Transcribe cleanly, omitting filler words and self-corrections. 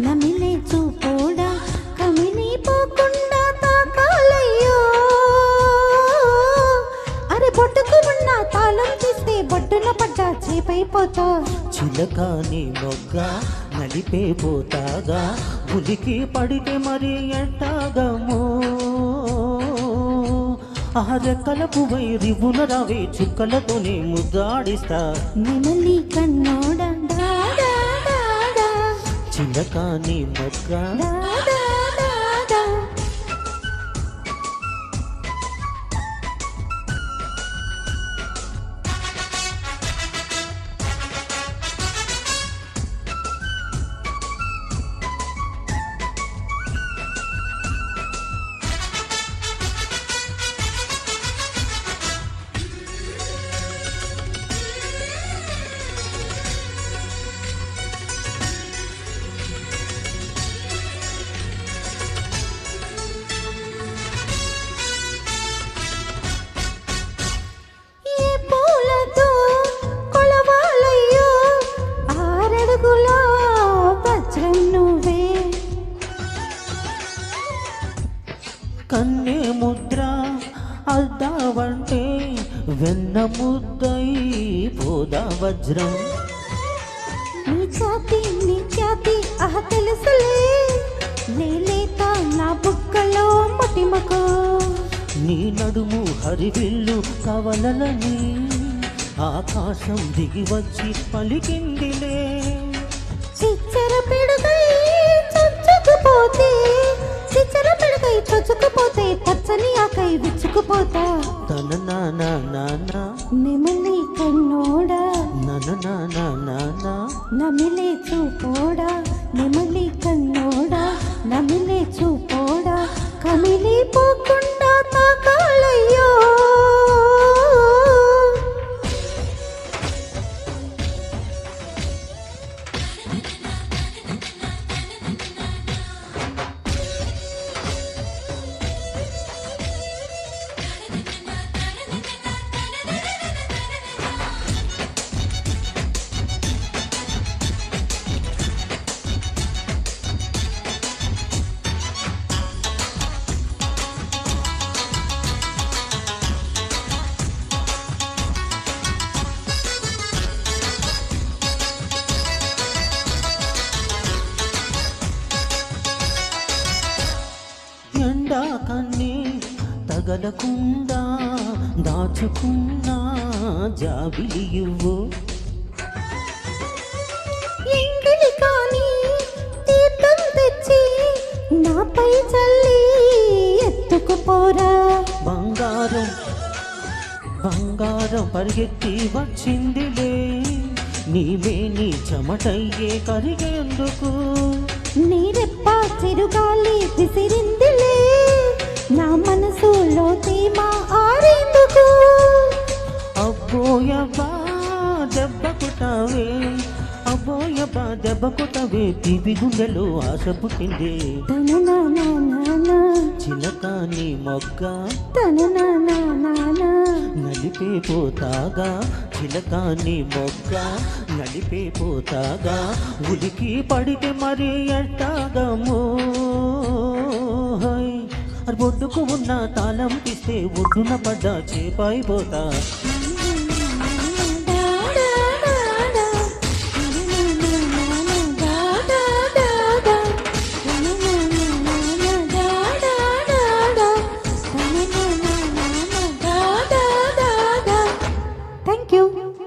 నమిలే చూపోడా కమిని పోకుండా తాకాలయ్యో అరే బొట్టుకు ఉన్న తాళం తీస్తే బొట్టున పడ్డా చేపైపోతా చిలకాని మొగ్గ నలిపే పోతాగా ఉలికి పడితే మరి ఎట్టాగమో రెక్కల పువ్వై రివ్వున రావే చుక్కలతోనే ముద్దాడిస్తా నెమలి కన్నోడా చిలకాని మొగ్గ కన్నే ముద్ర అద్దావంటే వెన్న ముద్దై పోదా వజ్రం నీ ఛాతి తెలుసులే లేలేత నా బుక్కలో మటిమకో నీ నడుము హరివిల్లు కవలలని ఆకాశం దిగి వచ్చి పలికిందిలే చిచ్చర పిడుగై చొచ్చుకుపోతే చొచ్చుకుపోతే పచ్చని ఆకై విచ్చుకుపోతా తన నానా నెమలి కన్నోడా నానా నమిలే చూపోడా నెమలి కన్నోడా నమిలే చూపోడా కమిలి పోకుండా తాకాలయ్యో ఎండా కన్నీ తగలకుండా దాచుకున్నా జాబిలి ఇవ్వు ఎంగిలి కాని తీర్థం తెచ్చి నాపై చల్లి ఎత్తుకుపోరా బంగారం పరిగెత్తి వచ్చిందిలే నీవేని చెమటయ్యే కరిగేందుకు నీరెప్ప చిరుగాలి విసిరిందిలే నా మనసులో తేమ ఆరేందుకు అబ్బోయబ్బా దెబ్బ కొట్టవే తీపి గుండెలో ఆశ పుట్టింది చిలకాని మొగ్గ నలిపే పోతాగా చిలకాని మొగ్గ నలిపే పోతాగా ఉలికి పడితే మరి ఎట్టాగమో బొడ్డుకు ఉన్న తాళం తీస్తే ఒడ్డున పడ్డా చేపైపోతా Thank you.